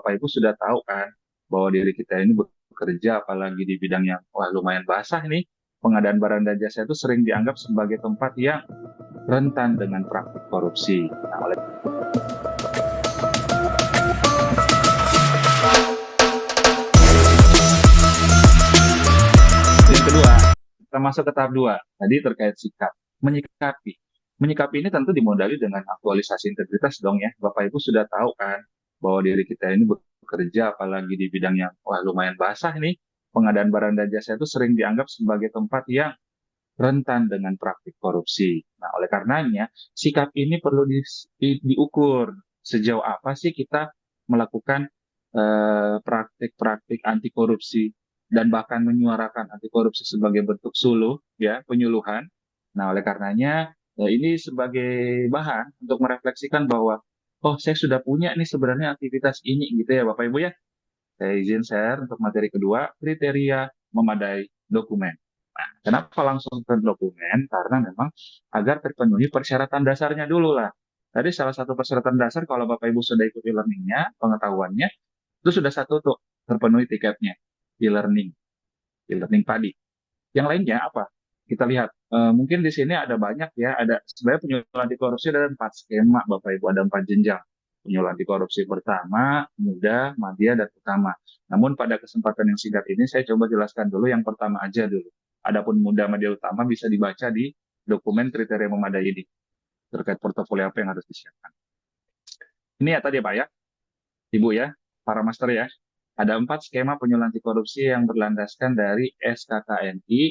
Bapak Ibu sudah tahu kan bahwa diri kita ini bekerja apalagi di bidang yang lumayan basah nih. Pengadaan barang dan jasa itu sering dianggap sebagai tempat yang rentan dengan praktik korupsi. Nah, oleh yang kedua, kita masuk ke tahap dua. Tadi terkait sikap, menyikapi. Menyikapi ini tentu dimodali dengan aktualisasi integritas dong ya. Bapak Ibu sudah tahu kan bahwa diri kita ini bekerja apalagi di bidang yang lumayan basah nih. Pengadaan barang dan jasa itu sering dianggap sebagai tempat yang rentan dengan praktik korupsi. Nah, oleh karenanya, sikap ini perlu diukur sejauh apa sih kita melakukan praktik-praktik anti korupsi dan bahkan menyuarakan anti korupsi sebagai bentuk suluh, ya, penyuluhan. Nah, oleh karenanya, ini sebagai bahan untuk merefleksikan bahwa, oh, saya sudah punya nih sebenarnya aktivitas ini, gitu ya, Bapak Ibu ya. Saya izin share untuk materi kedua, kriteria memadai dokumen. Nah, kenapa langsung ke dokumen? Karena memang agar terpenuhi persyaratan dasarnya dulu lah. Tadi salah satu persyaratan dasar kalau Bapak Ibu sudah ikut e-learningnya, pengetahuannya, itu sudah satu tuh, terpenuhi tiketnya, e-learning, e-learning padi. Yang lainnya apa? Kita lihat, mungkin di sini ada banyak ya, ada sebenarnya penyuluhan anti korupsi ada 4 skema, Bapak Ibu, ada 4 jenjang. Penyuluhan anti korupsi pertama, muda, madya, dan utama. Namun pada kesempatan yang singkat ini, saya coba jelaskan dulu yang pertama aja dulu. Adapun muda, madya, utama bisa dibaca di dokumen kriteria memadai ini, terkait portofolio apa yang harus disiapkan. Ini ya tadi ya Pak ya, Ibu ya, para master ya. Ada 4 skema penyuluhan anti korupsi yang berlandaskan dari SKKNI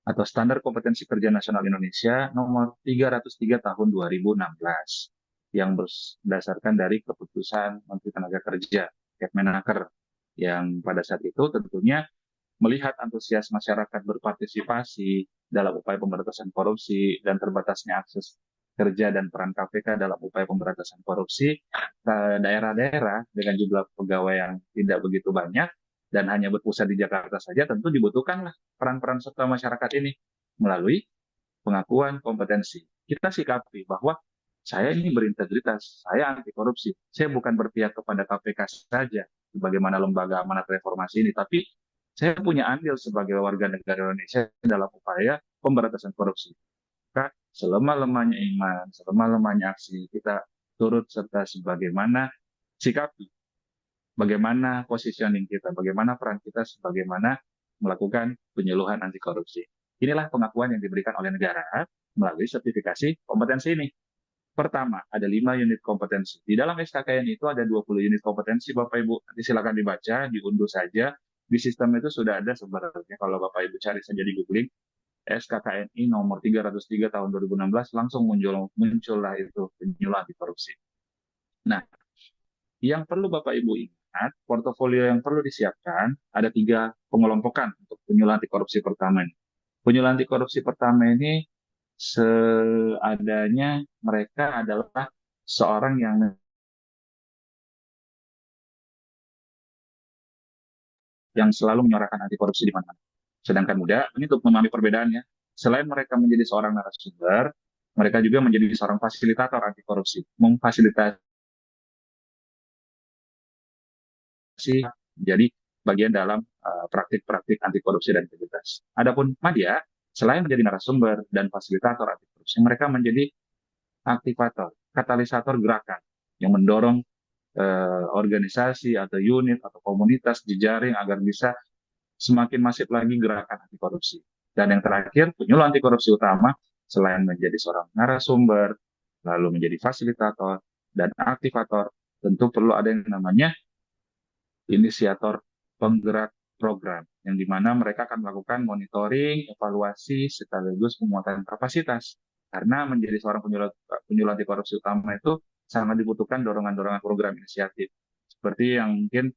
atau Standar Kompetensi Kerja Nasional Indonesia nomor 303 tahun 2016 yang berdasarkan dari keputusan Menteri Tenaga Kerja Kepmenaker yang pada saat itu tentunya melihat antusias masyarakat berpartisipasi dalam upaya pemberantasan korupsi dan terbatasnya akses kerja dan peran KPK dalam upaya pemberantasan korupsi, daerah-daerah dengan jumlah pegawai yang tidak begitu banyak dan hanya berpusat di Jakarta saja, tentu dibutuhkanlah peran-peran serta masyarakat ini melalui pengakuan kompetensi. Kita sikapi bahwa saya ini berintegritas, saya anti korupsi, saya bukan berpihak kepada KPK saja, sebagaimana lembaga amanat reformasi ini, tapi saya punya andil sebagai warga negara Indonesia dalam upaya pemberantasan korupsi. Maka selemah-lemahnya iman, selemah-lemahnya aksi, kita turut serta sebagaimana sikapi, bagaimana positioning kita, bagaimana peran kita sebagaimana melakukan penyuluhan anti korupsi. Inilah pengakuan yang diberikan oleh negara melalui sertifikasi kompetensi ini. Pertama, ada 5 unit kompetensi. Di dalam SKKN itu ada 20 unit kompetensi, Bapak Ibu. Nanti silakan dibaca, diunduh saja. Di sistem itu sudah ada sebenarnya. Kalau Bapak Ibu cari saja di googling, SKKNI nomor 303 tahun 2016, langsung muncullah itu penyuluhan anti korupsi. Nah, yang perlu Bapak Ibu ingat, portofolio yang perlu disiapkan, ada 3 pengelompokan untuk penyuluhan anti korupsi pertama ini. Penyuluhan anti korupsi pertama ini seadanya mereka adalah seorang yang selalu menyuarakan anti korupsi di mana-mana. Sedangkan muda, ini untuk memahami perbedaannya, selain mereka menjadi seorang narasumber, mereka juga menjadi seorang fasilitator anti korupsi, memfasilitasi menjadi bagian dalam praktik-praktik anti korupsi dan integritas. Adapun media, selain menjadi narasumber dan fasilitator anti korupsi, mereka menjadi aktivator, katalisator gerakan yang mendorong organisasi atau unit atau komunitas jejaring agar bisa semakin masif lagi gerakan anti korupsi. Dan yang terakhir, penyuluh anti korupsi utama selain menjadi seorang narasumber, lalu menjadi fasilitator dan aktivator, tentu perlu ada yang namanya inisiator penggerak program, yang dimana mereka akan melakukan monitoring, evaluasi, sekaligus penguatan kapasitas. Karena menjadi seorang penyuluh anti korupsi utama itu sangat dibutuhkan dorongan-dorongan program inisiatif. Seperti yang mungkin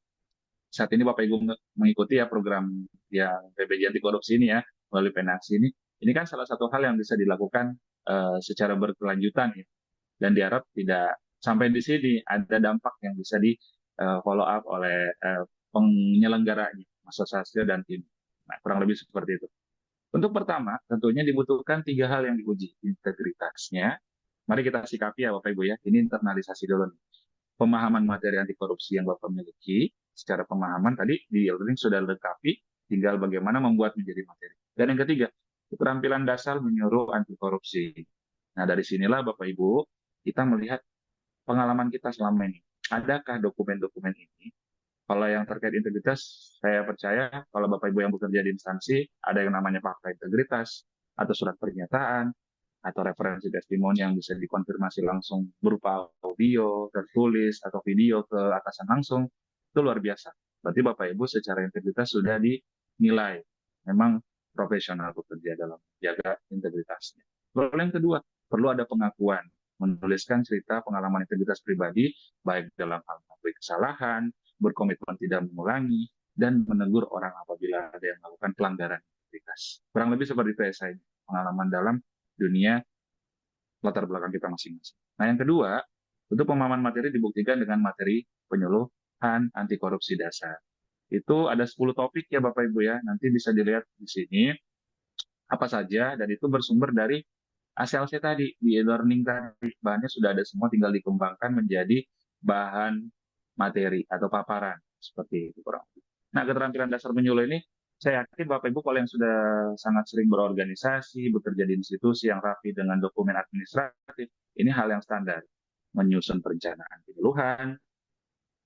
saat ini Bapak Ibu mengikuti ya program yang PBJ anti korupsi ini ya, melalui Penaksi ini. Ini kan salah satu hal yang bisa dilakukan secara berkelanjutan ya. Dan diharap tidak sampai di sini ada dampak yang bisa di follow up oleh penyelenggaranya, Mas Sastro dan tim. Nah, kurang lebih seperti itu. Untuk pertama, tentunya dibutuhkan 3 hal yang diuji. Integritasnya, mari kita sikapi ya Bapak Ibu ya, ini internalisasi dulu nih. pemahaman materi anti korupsi yang Bapak miliki, secara pemahaman tadi di e-learning sudah lengkapi, tinggal bagaimana membuat menjadi materi. Dan yang ketiga, keterampilan dasar menyuruh anti korupsi. Nah, dari sinilah Bapak Ibu, kita melihat pengalaman kita selama ini. Adakah dokumen-dokumen ini? Kalau yang terkait integritas, saya percaya kalau Bapak Ibu yang bekerja di instansi, ada yang namanya fakta integritas, atau surat pernyataan, atau referensi testimoni yang bisa dikonfirmasi langsung berupa audio, tertulis, atau video ke atasan langsung, itu luar biasa. Berarti Bapak Ibu secara integritas sudah dinilai. Memang profesional bekerja dalam menjaga integritasnya. Lalu yang kedua, perlu ada pengakuan. Menuliskan cerita pengalaman integritas pribadi, baik dalam hal mengakui kesalahan, berkomitmen tidak mengulangi, dan menegur orang apabila ada yang melakukan pelanggaran integritas. Kurang lebih seperti itu ya saya, pengalaman dalam dunia latar belakang kita masing-masing. Nah, yang kedua, untuk pemahaman materi dibuktikan dengan materi penyuluhan anti korupsi dasar. Itu ada 10 topik ya Bapak Ibu ya, nanti bisa dilihat di sini apa saja, dan itu bersumber dari ACLC tadi, di e-learning tadi. Bahannya sudah ada semua, tinggal dikembangkan menjadi bahan materi atau paparan. Seperti itu kurang lebih. Nah, keterampilan dasar menyuluh ini, saya yakin Bapak Ibu kalau yang sudah sangat sering berorganisasi, bekerja di institusi yang rapi dengan dokumen administratif, ini hal yang standar. Menyusun perencanaan penyuluhan,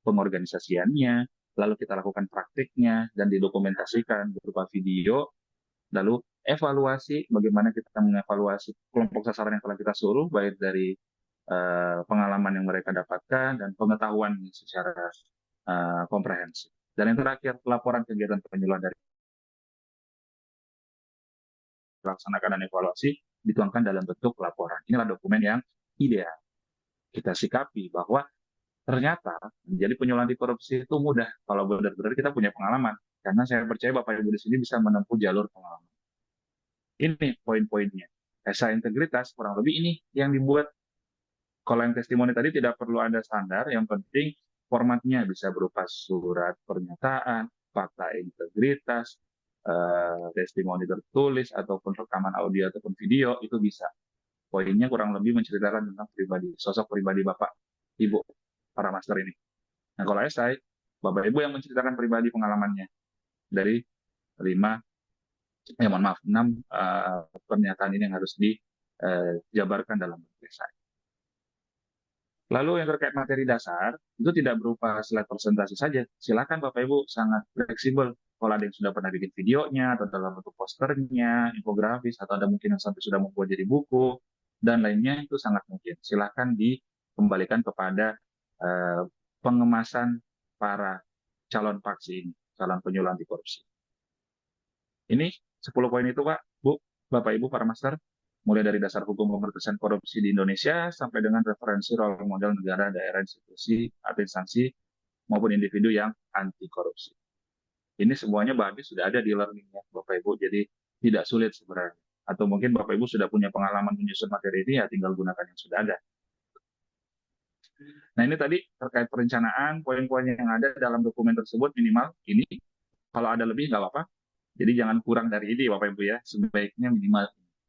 pengorganisasiannya, lalu kita lakukan praktiknya, dan didokumentasikan berupa video, lalu evaluasi, bagaimana kita mengevaluasi kelompok sasaran yang telah kita suruh, baik dari pengalaman yang mereka dapatkan dan pengetahuan secara komprehensif. Dan yang terakhir, laporan kegiatan penyuluhan dari dilaksanakan dan evaluasi dituangkan dalam bentuk laporan. Inilah dokumen yang ideal. Kita sikapi bahwa ternyata menjadi penyuluhan anti korupsi itu mudah kalau benar-benar kita punya pengalaman. Karena saya percaya Bapak Ibu di sini bisa menempuh jalur pengalaman. Ini poin-poinnya. Esai integritas kurang lebih ini yang dibuat. Kalau yang testimoni tadi tidak perlu ada standar, yang penting formatnya bisa berupa surat pernyataan, fakta integritas, testimoni tertulis, ataupun rekaman audio ataupun video, itu bisa. Poinnya kurang lebih menceritakan tentang pribadi, sosok pribadi Bapak, Ibu, para master ini. Nah, kalau esai, Bapak Ibu yang menceritakan pribadi pengalamannya dari 6 pernyataan ini yang harus dijabarkan dalam bentuk esai. Lalu yang terkait materi dasar, itu tidak berupa slide presentasi saja. Silakan Bapak Ibu sangat fleksibel. Kalau ada yang sudah pernah bikin videonya, atau dalam bentuk posternya, infografis, atau ada mungkin yang sampai sudah membuat jadi buku, dan lainnya, itu sangat mungkin. Silakan dikembalikan kepada pengemasan para calon paksi ini, calon penyuluh anti korupsi. Ini 10 poin itu Pak, Bu, Bapak Ibu, para master. Mulai dari dasar hukum pemberantasan korupsi di Indonesia sampai dengan referensi role model negara, daerah, institusi, atau instansi maupun individu yang anti korupsi. Ini semuanya bahannya sudah ada di learning-nya Bapak Ibu, jadi tidak sulit sebenarnya. Atau mungkin Bapak Ibu sudah punya pengalaman menyusun materi ini, ya tinggal gunakan yang sudah ada. Nah, ini tadi terkait perencanaan, poin-poin yang ada dalam dokumen tersebut minimal ini. Kalau ada lebih nggak apa-apa. Jadi jangan kurang dari ini Bapak Ibu ya, sebaiknya minimal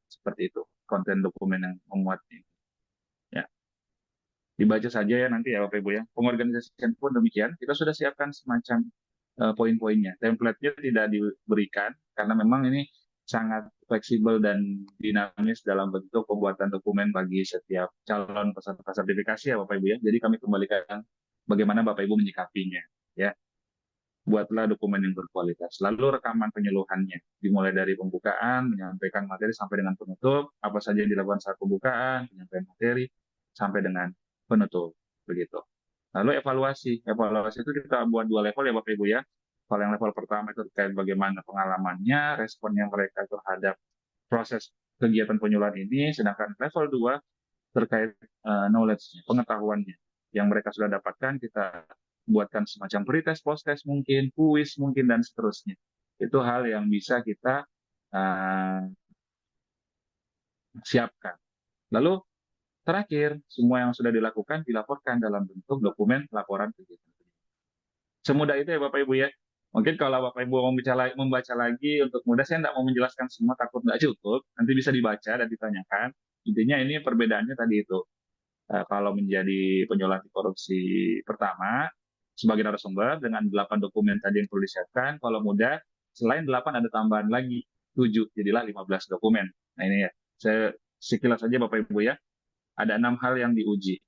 seperti itu konten dokumen yang memuat ini. Ya, dibaca saja ya nanti ya Bapak Ibu ya. Pengorganisasian pun demikian, kita sudah siapkan semacam poin-poinnya. Template-nya tidak diberikan karena memang ini sangat fleksibel dan dinamis dalam bentuk pembuatan dokumen bagi setiap calon peserta sertifikasi ya Bapak Ibu ya. Jadi kami kembalikan bagaimana Bapak Ibu menyikapinya ya. Buatlah dokumen yang berkualitas. Lalu rekaman penyuluhannya, dimulai dari pembukaan, menyampaikan materi sampai dengan penutup, apa saja yang dilakukan saat pembukaan, penyampaian materi, sampai dengan penutup. Begitu. Lalu evaluasi. Evaluasi itu kita buat 2 level ya Bapak Ibu ya. Kalau yang level pertama itu terkait bagaimana pengalamannya, responnya mereka terhadap proses kegiatan penyuluhan ini, sedangkan level 2 terkait knowledge-nya, pengetahuannya yang mereka sudah dapatkan, kita buatkan semacam pretest, post-test mungkin, kuis mungkin, dan seterusnya. Itu hal yang bisa kita siapkan. Lalu terakhir, semua yang sudah dilakukan dilaporkan dalam bentuk dokumen laporan kegiatan. Semudah itu ya Bapak Ibu ya. Mungkin kalau Bapak Ibu mau membaca lagi untuk mudah, saya tidak mau menjelaskan semua, takut nggak cukup. Nanti bisa dibaca dan ditanyakan. Intinya ini perbedaannya tadi itu. kalau menjadi penyuluh anti korupsi pertama sebagai narasumber dengan 8 dokumen tadi yang perlu disiapkan. Kalau muda, selain 8 ada tambahan lagi 7, jadilah 15 dokumen. Nah ini ya, saya sekilas saja Bapak Ibu ya, ada 6 hal yang diuji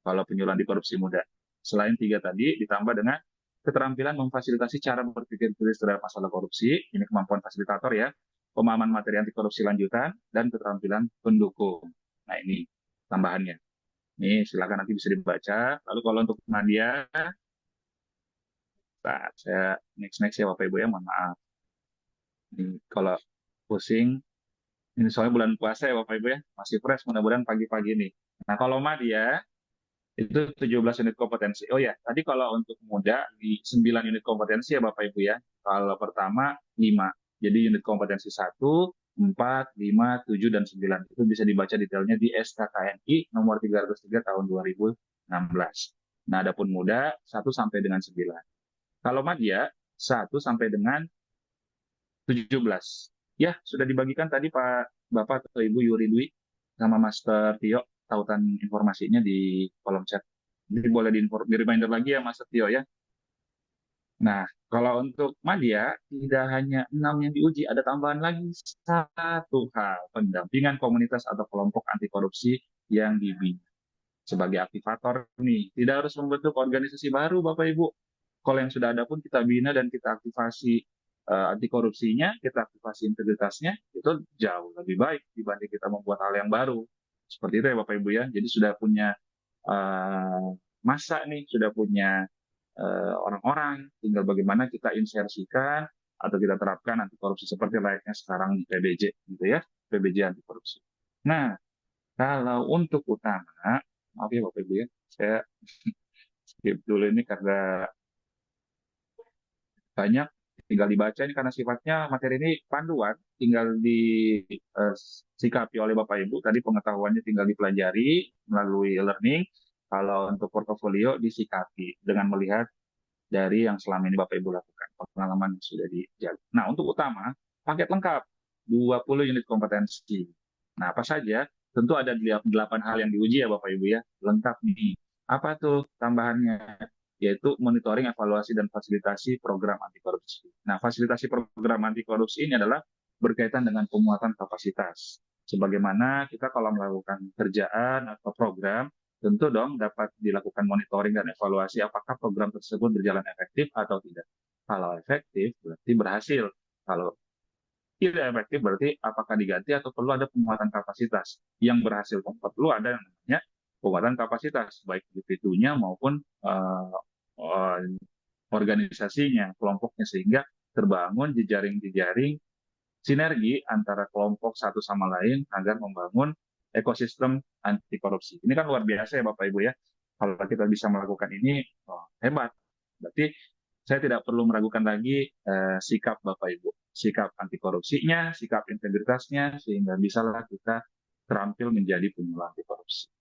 kalau penyuluh anti korupsi muda. Selain 3 tadi, ditambah dengan keterampilan memfasilitasi cara berpikir kritis terhadap masalah korupsi, ini kemampuan fasilitator ya, pemahaman materi anti korupsi lanjutan, dan keterampilan pendukung. Nah ini tambahannya. Ini silakan nanti bisa dibaca. Lalu kalau untuk Nadia, nah, saya next ya Bapak Ibu ya, mohon maaf. Ini kalau pusing, ini soalnya bulan puasa ya Bapak Ibu ya, masih fresh mudah-mudahan pagi-pagi ini. Nah kalau Nadia, itu 17 unit kompetensi. Oh ya, tadi kalau untuk muda di 9 unit kompetensi ya Bapak Ibu ya. Kalau pertama 5. Jadi unit kompetensi 1, 4, 5, 7, dan 9. Itu bisa dibaca detailnya di SKKNI nomor 303 tahun 2016. Nah, adapun muda 1 sampai dengan 9. Kalau madya 1 sampai dengan 17. Ya, sudah dibagikan tadi Pak Bapak atau Ibu Yuri Dwi sama Master Tio tautan informasinya di kolom chat. Jadi boleh di reminder lagi ya Master Tio ya. Nah, kalau untuk Madya, tidak hanya 6 yang diuji, ada tambahan lagi satu hal, pendampingan komunitas atau kelompok anti korupsi yang dibina. Sebagai aktivator nih, tidak harus membentuk organisasi baru Bapak Ibu. Kalau yang sudah ada pun kita bina dan kita aktivasi anti korupsinya, kita aktivasi integritasnya, itu jauh lebih baik dibanding kita membuat hal yang baru. Seperti itu ya Bapak Ibu ya. Jadi sudah punya masa nih, sudah punya orang-orang, tinggal bagaimana kita insersikan atau kita terapkan anti korupsi seperti layaknya sekarang di PBJ gitu ya, PBJ anti korupsi. Nah, kalau untuk utama, maaf ya Bapak Ibu ya, saya skip dulu ini karena banyak, tinggal dibaca ini karena sifatnya materi ini panduan, tinggal disikapi oleh Bapak Ibu, tadi pengetahuannya tinggal dipelajari melalui learning, kalau untuk portofolio disikapi dengan melihat dari yang selama ini Bapak Ibu lakukan, pengalaman yang sudah dijalin. Nah, untuk utama, paket lengkap, 20 unit kompetensi. Nah, apa saja? Tentu ada 8 hal yang diuji ya Bapak Ibu ya, lengkap nih. Apa tuh tambahannya? Yaitu monitoring, evaluasi, dan fasilitasi program anti korupsi. Nah, fasilitasi program anti korupsi ini adalah berkaitan dengan penguatan kapasitas. Sebagaimana kita kalau melakukan kerjaan atau program, tentu dong dapat dilakukan monitoring dan evaluasi apakah program tersebut berjalan efektif atau tidak. Kalau efektif berarti berhasil. Kalau tidak efektif berarti apakah diganti atau perlu ada penguatan kapasitas. Yang berhasil perlu ada yang namanya penguatan kapasitas, baik individunya maupun uh, organisasinya, kelompoknya, sehingga terbangun jejaring-jejaring sinergi antara kelompok satu sama lain agar membangun ekosistem anti korupsi. Ini kan luar biasa ya Bapak Ibu ya. Kalau kita bisa melakukan ini, oh, hebat. Berarti saya tidak perlu meragukan lagi sikap Bapak Ibu, sikap anti korupsinya, sikap integritasnya, sehingga bisalah kita terampil menjadi penyuluh anti korupsi.